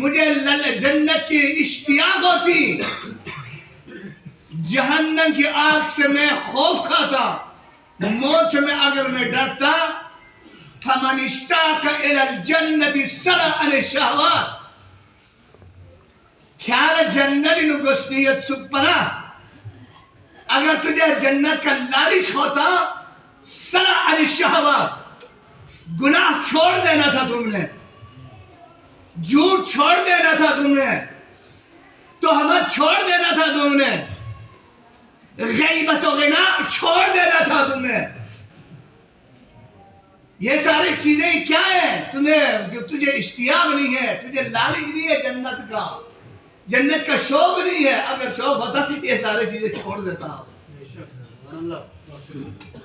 مجھے جنت کی اشتیاق ہوتی، جہنم کی آگ سے میں خوف کھاتا، موت سے اگر میں ڈرتا. فمن اشتاق الى الجنة سرع عن الشهوات. خیال جنت نگسنیت سپنا، اگر تجھے جنت کا لالچ ہوتا، سرع عن الشهوات، گناہ چھوڑ دینا تھا تم نے، جھوٹ چھوڑ دینا تھا تم نے، تہمت چھوڑ دینا تھا تم نے، غیبت و غنا چھوڑ دینا تھا تم نے. یہ ساری چیزیں کیا ہیں؟ تجھے اشتیاق نہیں ہے، تجھے لالچ نہیں ہے جنت کا، جنت کا شوق نہیں ہے. اگر شوق ہوتا یہ ساری چیزیں چھوڑ دیتا.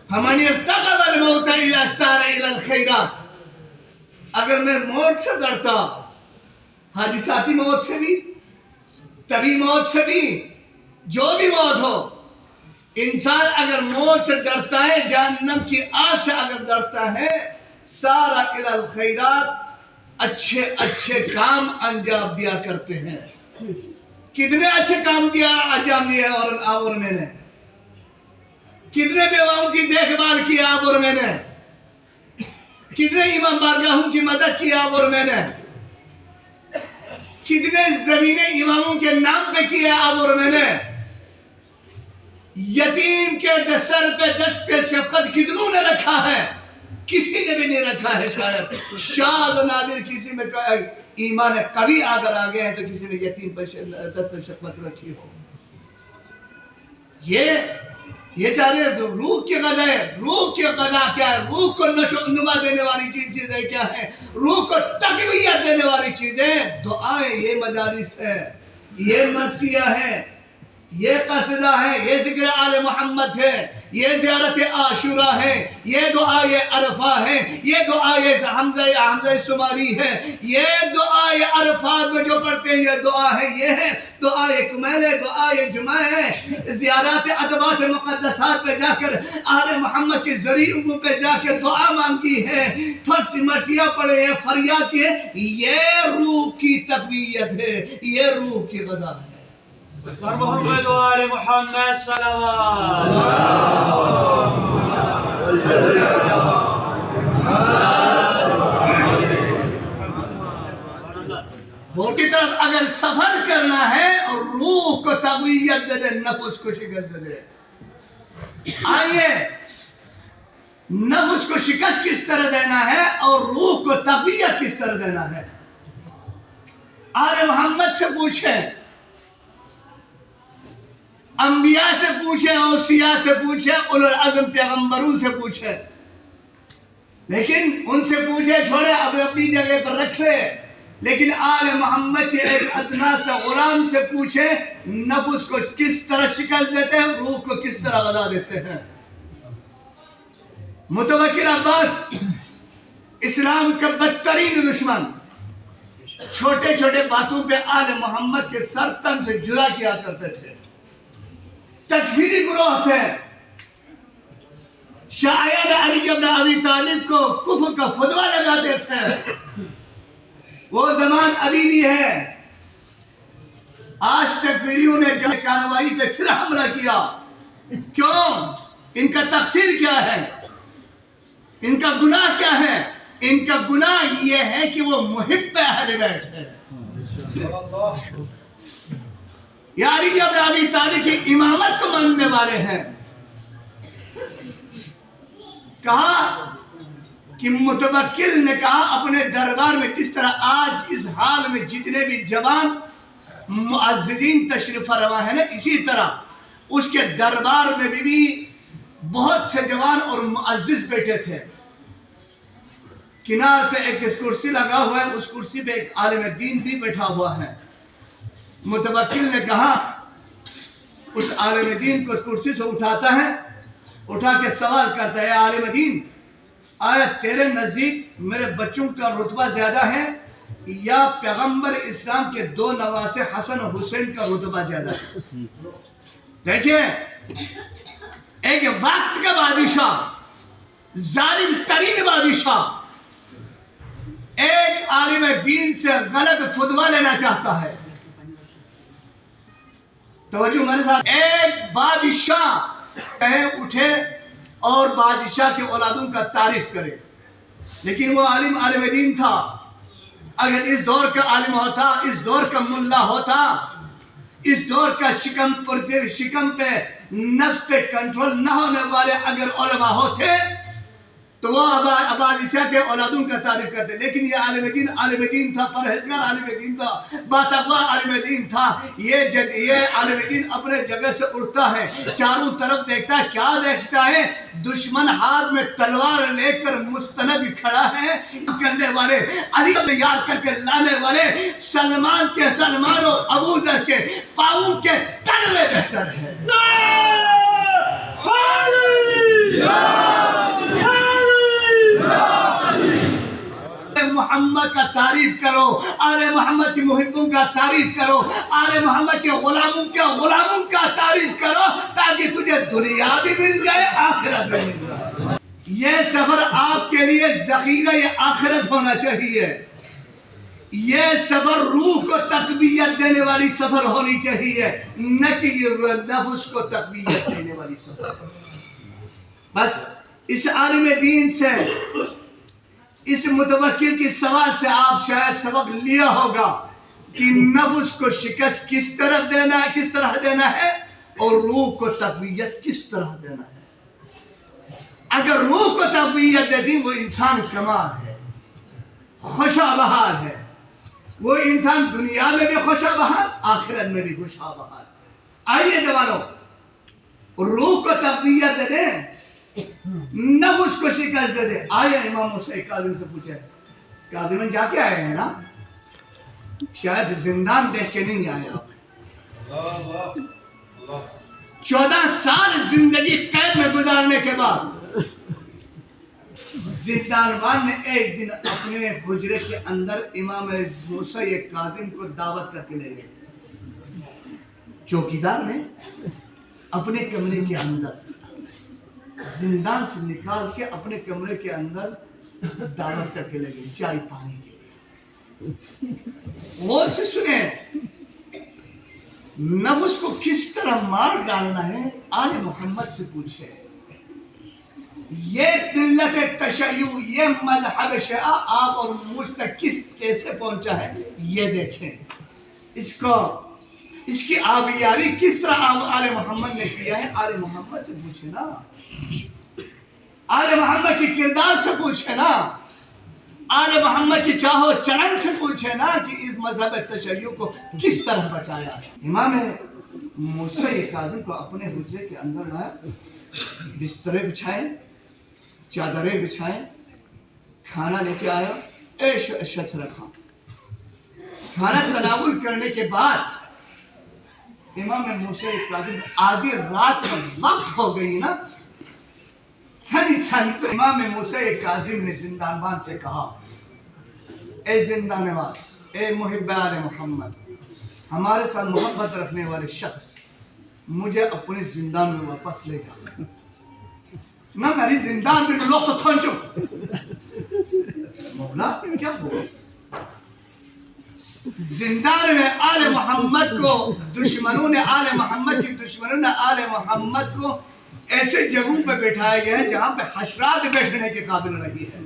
فمن ارتقب الموت الى سار الى الخیرات. اگر میں موت سے ڈرتا، حادثاتی موت سے بھی، طبی موت سے بھی، جو بھی موت ہو، انسان اگر موت سے ڈرتا ہے، جہنم کی آگ سے اگر ڈرتا ہے، سارا الی الخیرات، اچھے اچھے کام انجام دیا کرتے ہیں. کتنے اچھے کام انجام دیا آپ اور میں نے، کتنے بیواؤں کی دیکھ بھال کی آپ اور میں نے، کتنے امام بارگاہوں کی مدد کی آپ اور میں نے، کتنے زمینیں اماموں کے نام پہ کی ہے آپ اور میں نے، یتیم کے سر پہ دست پہ شفقت کتنوں نے رکھا ہے، کسی نے بھی نہیں رکھا ہے. شاید نادر کسی میں ایمان قوی اگر آگئے ہیں تو کسی نے یتیم پہ دست پہ شفقت رکھی ہو. یہ چاہتے ہیں روح کی غذا ہے. روح کی غذا کیا ہے؟ روح کو نشو و نما دینے والی چیزیں کیا ہیں؟ روح کو تقویت دینے والی چیزیں دعائیں. یہ مجالس ہے، یہ مرثیہ ہے، یہ قصیدہ ہے، یہ ذکر آل محمد ہے، یہ زیارت عاشورہ ہے، یہ دعائے عرفہ ہے، یہ دعائے حمزہ شماری ہے، یہ دعائے عرفات میں جو پڑھتے ہیں یہ دعا ہے، یہ ہے دعائے کمیل ہے، دعائے جمعہ ہے. زیارات ادبات مقدسات پہ جا کر آل محمد کے ذریعوں پہ جا کر دعا مانگی ہے، فرض مرثیہ پڑھے ہیں، فریاد کی ہے. یہ روح کی تقویت ہے، یہ روح کی غذا ہے. پر محمد و آل محمد صلوات. بول کی طرف اگر سفر کرنا ہے اور روح کو تقویت دے دے، نفس کو شکست دے دے. آئیے نفس کو شکست کس طرح دینا ہے اور روح کو تقویت کس طرح دینا ہے. آل محمد سے پوچھیں، انبیاء سے پوچھیں، اوصیاء سے پوچھیں، اولو العزم پیغمبروں سے پوچھیں. لیکن ان سے پوچھیں چھوڑے، اپنی جگہ پر رکھ لے. لیکن آل محمد کے ایک ادنا سے غلام سے پوچھیں نفس کو کس طرح شکست دیتے ہیں، روح کو کس طرح غذا دیتے ہیں. متوکل عباس اسلام کا بدترین دشمن، چھوٹے چھوٹے باتوں پہ آل محمد کے سر تن سے جدا کیا کرتے تھے. تکفیری گروہ تھے. شاید علی ابن ابی طالب کو کفر کا فتویٰ لگاتے تھے. وہ زمان ابھی بھی ہے. آج تکفیریوں نے جب کارروائی پہ پھر حملہ کیا. کیوں؟ ان کا تقصیر کیا ہے؟ ان کا گناہ کیا ہے؟ ان کا گناہ یہ ہے کہ وہ محب اہل بیت ہے. یا علی ابن ابی طالب کی امامت کو ماننے والے ہیں. کہا کہ متوکل نے کہا اپنے دربار میں جس طرح آج اس حال میں جتنے بھی جوان معززین تشریف فرما ہے نا، اسی طرح اس کے دربار میں بھی بہت سے جوان اور معزز بیٹھے تھے. کنار پہ ایک کرسی لگا ہوا ہے، اس کرسی پہ ایک عالم دین بھی بیٹھا ہوا ہے. متوکل نے کہا اس عالم دین کو اس کرسی سے اٹھاتا ہے، اٹھا کے سوال کرتا ہے، عالم دین آیا تیرے نزدیک میرے بچوں کا رتبہ زیادہ ہے یا پیغمبر اسلام کے دو نواسے حسن و حسین کا رتبہ زیادہ ہے؟ دیکھیں ایک وقت کا بادشاہ، ظالم ترین بادشاہ، ایک عالم دین سے غلط فتویٰ لینا چاہتا ہے، توجہ میرے ساتھ، ایک بادشاہ کہے اٹھے اور بادشاہ کے اولادوں کا تعریف کرے، لیکن وہ عالم دین تھا۔ اگر اس دور کا عالم ہوتا، اس دور کا ملا ہوتا، اس دور کا شکم پہ نفس پہ کنٹرول نہ ہونے والے اگر علماء ہوتے تو وہ بادشاہ کے اولادوں کا تعریف کرتے، لیکن یہ عالم دین تھا، پرہیزگار عالم دین تھا، باتقوا عالم دین تھا۔ یہ عالم دین اپنے جگہ سے اٹھتا ہے، چاروں طرف دیکھتا ہے، کیا دیکھتا ہے؟ دشمن ہاتھ میں تلوار لے کر مستند کھڑا ہے، کرنے والے علی تیار کر کے لانے والے سلمان اور ابو ذر کے پاؤں کے تلوے بہتر ہے۔ محمد کا تعریف کرو، آل محمد کی محبوں کا تعریف کرو، آل محمد کے غلاموں کا تعریف کرو، تاکہ تجھے دنیا بھی مل جائے، آخرت بھی مل جائے۔ یہ سفر آپ کے لیے ذخیرہ آخرت ہونا چاہیے، یہ سفر روح کو تقویت دینے والی سفر ہونی چاہیے، نہ کہ یہ نفس کو تقویت دینے والی سفر۔ بس اس عالم دین سے، اس متوکل کی سوال سے آپ شاید سبق لیا ہوگا کہ نفس کو شکست کس طرح دینا ہے اور روح کو تقویت کس طرح دینا ہے۔ اگر روح کو تقویت دے دی وہ انسان کمال ہے، خوشا بحال ہے، وہ انسان دنیا میں بھی خوشا بحال، آخرت میں بھی خوشا بحال۔ آئیے جوانوں، روح کو تقویت دے دیں، نفس کو شکست دے دے۔ آئے امام موسیٰ کاظم سے پوچھے، کاظمن جا کے آئے ہیں نا؟ شاید زندان دیکھ کے نہیں آئے آپ۔ 14 سال زندگی قید میں گزارنے کے بعد زندانبان نے ایک دن اپنے حجرے کے اندر امام موسیٰ کاظم کو دعوت کر کے لے گئے۔ چوکیدار نے اپنے کمرے کے اندر زندان سے نکال کے اپنے کمرے کے اندر دعوت کر کے لے گئے، چائے پانی کے لیے۔ غور سے سنیں، نفس کو کس طرح مار ڈالنا ہے آل محمد سے پوچھے۔ یہ ملت تشیع، یہ مذہب شیعہ آپ اور مجھ تک کیسے پہنچا ہے یہ دیکھیں، اس کی آبیاری کس طرح آل محمد نے کیا ہے۔ آل محمد سے پوچھے نا، آل محمد کی کردار سے پوچھے نا، آل محمد کی چاہو چلن سے پوچھے نا کہ اس مذہب تشیع کو کس طرح بچایا۔ امام موسیٰ کاظم کو اپنے حجرے کے اندر لایا، بسترے بچھائے، چادریں بچھائے، کھانا لے کے آیا، عیش و عشرت رکھا۔ کھانا تناول کرنے کے بعد امام موسیٰ کاظم آدھی رات میں وقت ہو گئی نا، تو امام موسیٰ کاظم نے زندانبان سے کہا، اے زندانبان، اے محب آل محمد، ہمارے ساتھ محبت رکھنے والے شخص، مجھے اپنے زندان میں واپس لے جا۔ میں میری زندان میں لوگ سے تھنچو مولا کیا ہوا؟ زندان میں آل محمد کو دشمنوں نے آل محمد کو ایسے جگہوں پہ بٹھایا گیا ہے جہاں پہ حشرات بیٹھنے کے قابل نہیں ہے،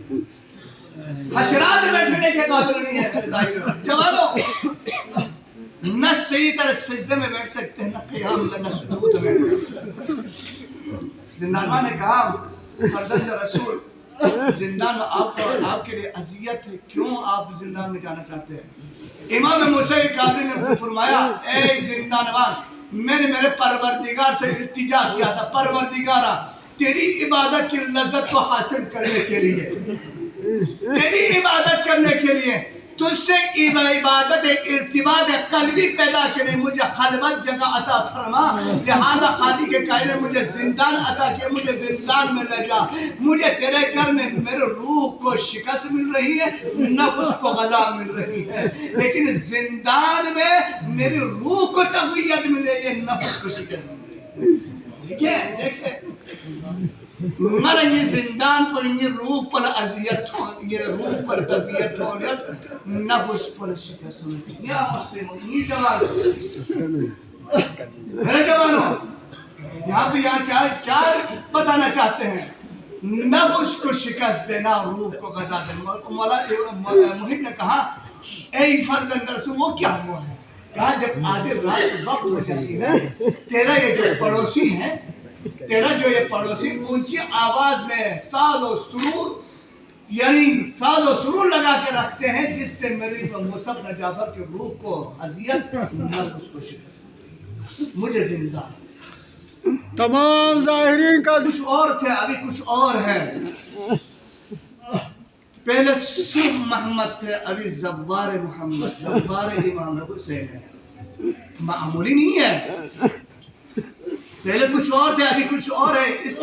حشرات بیٹھنے کے قابل نہیں ہے۔ جوانوں، نہ صحیح طرح سجدے میں بیٹھ سکتے ہیں، نہ قیام میں، نہ سجود میں۔ زندانبان نے کہا، فرزند رسول، زندان میں آپ کے لیے اذیت ہے، کیوں آپ زندان میں جانا چاہتے ہیں؟ امام موسیٰ کاظم نے فرمایا، اے زندانبان، میں نے میرے پروردگار سے التجا کیا تھا، پروردگارا تیری عبادت کی لذت کو حاصل کرنے کے لیے، تیری عبادت کرنے کے لیے، تجھ سے عبادت ارتباط قلبی پیدا کرنے، مجھے خلوت جگہ عطا فرما، لہذا خالق کائنات نے مجھے زندان عطا کیا، مجھے زندان میں لے جا۔ مجھے تیرے گھر میں میرے روح کو شکست مل رہی ہے، نفس کو غذا مل رہی ہے، لیکن زندان میں میری روح کو تقویت ملے، یہ نفس کو شکست مل رہی ہے۔ دیکھیں من یہ زندان پر یہ روح پر اذیت ہون یہ روح پر طبیعت ہونیت نفس پر شکست ہونی یا مسلم یہ جوان میرے جوانوں یہاں پہ یہاں کیا بتانا چاہتے ہیں نفس کو شکست دینا روح کو غذا دینا مولا محب نے کہا اے فرد رسول وہ کیا ہوا ہے کہا جب آدھے رات وقت ہو جاتی ہے تیرا یہ جو پڑوسی ہے تیرا جو یہ پڑوسی اونچی آواز میں ساز و سرور یعنی ساز و سرور لگا کے رکھتے ہیں جس سے میری مصعب بن جعفر کے روح کو اذیت نفس کو شکست مجھے زندہ تمام ظاہرین کا کچھ اور تھے ابھی کچھ اور ہے پہلے صرف محمد تھے ابھی زوار محمد زوار امام حسین ہے معمولی نہیں ہے پہلے کچھ اور تھے ابھی کچھ اور ہے اس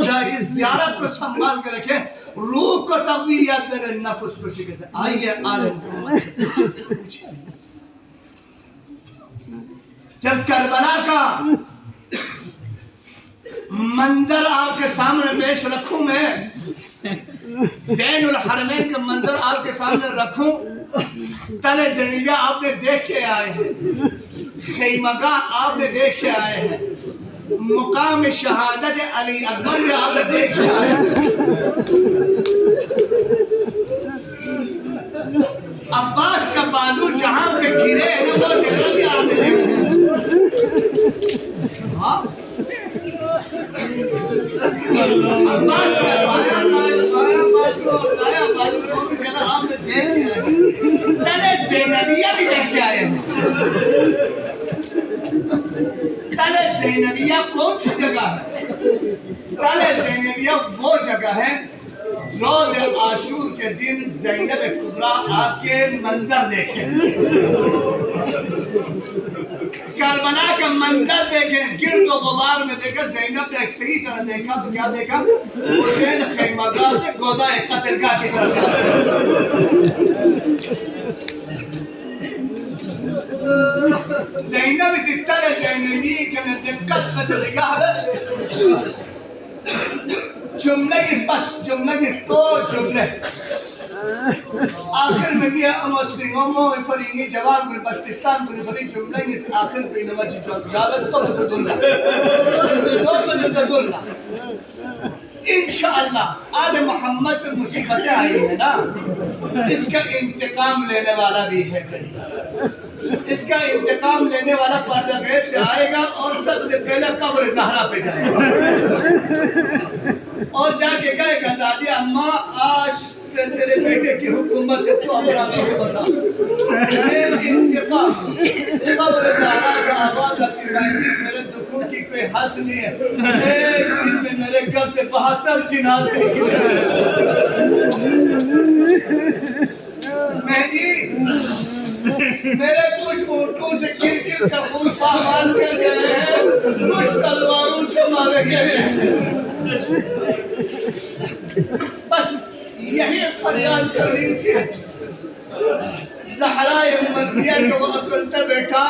زیارت کو سنبھال کے رکھیں روح کو تقویت دے نفس کو شکست دے آئیے آل محمد جب کربلا کا منظر آپ کے سامنے پیش رکھوں میں بین الحرمین کا منظر آپ کے سامنے رکھوں تل زینبیہ آپ نے دیکھ کے آئے ہیں خیمگاہ آپ نے دیکھ کے آئے ہیں مقام شہادت علی اکبر آپ نے دیکھ کے آئے ہیں عباس کا بازو جہاں پہ گرے ہیں وہ جگہ بھی آپ نے دیکھ ہاں عباس کا بایا بازو دونوں جگہ آپ نے دیکھ کے آئے ہیں تل زینبیہ بھی دیکھ کے آئے ہیں تل زینبیہ کون سی جگہ ہے تل زینبیہ وہ جگہ ہے روز عاشور کے دن زینب کبریٰ آپ کے منظر دیکھیں کربلا کا منظر دیکھیں گرد و غبار میں دیکھیں زینب نے ایک صحیح طرح دیکھا تو کیا دیکھا حسین خیمگاہ سے گودہ قتلگاہ کی طرف زینب اسی طرح زینبی کے دقت میں سے نگاہ بس جملے اس پاس جملے اس تو جملے آخر میں بھی مسلموں میں فرینی جواب گروہ پاکستان گروہ فرین جملے اس آخر پہ نواجی جواب جاوید تو مجھے دلہ انشاءاللہ آل محمد پر مصیبتیں آئی ہیں نا اس کا انتقام لینے والا بھی ہے اس کا انتقام لینے والا پردہ غیب سے آئے گا اور سب سے پہلے قبر زہرا پہ جائے گا اور جا کے کہے گا دادی اماں آج تیرے بیٹے کی حکومت ہے تو امراضوں کو بتا میرا انتقام قبر زہرا سے آواز آتی بھائی میرے دکھوں کی کوئی حد نہیں ہے ایک دن میں میرے گھر سے 72 جنازے نکلے مہدی میرے کچھ اونٹوں سے گر گر کر خون پامال کر گئے ہیں کچھ تلواروں سے مارے گئے ہیں بس یہی فریاد کرنی تھی زہرا مرضیہ کو وہ عقلتے بیٹھا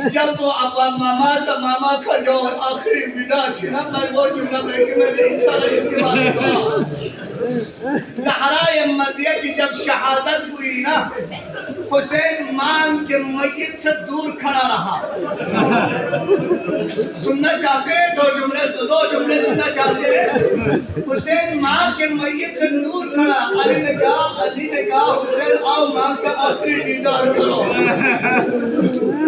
جب وہ ماما کا جو آخری ودا تھی نا میں وہ جملہ میں کہ میں نے انشاءاللہ اس کے بعد کہا زہرا مرضیہ کی جب شہادت ہوئی نا حسین ماں کے میت سے دور کھڑا رہا سننا چاہتے ہیں دو جملے سننا چاہتے ہیں حسین ماں کے میت سے دور کھڑا علی نے کہا حسین آؤ ماں کا آخری دیدار کرو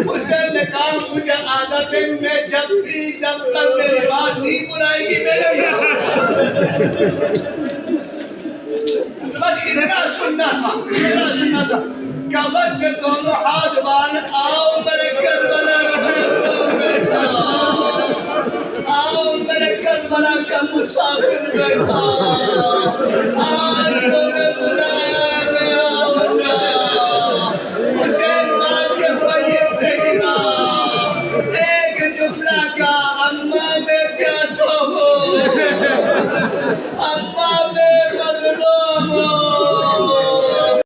حسین نے کہا مجھے عادت ہے میں جب تک میری بات نہیں بلائے گی میں نہیں بس اتنا سننا تھا کفت سے دونوں ہاتھ بان آؤ میرے کربلا کا بیٹھا آؤ میرے کربلا کا مسافر بیٹھا آج تو نے بلایا میں آؤں گا حسین ماں کے میت پہ گرا ایک جفلا کا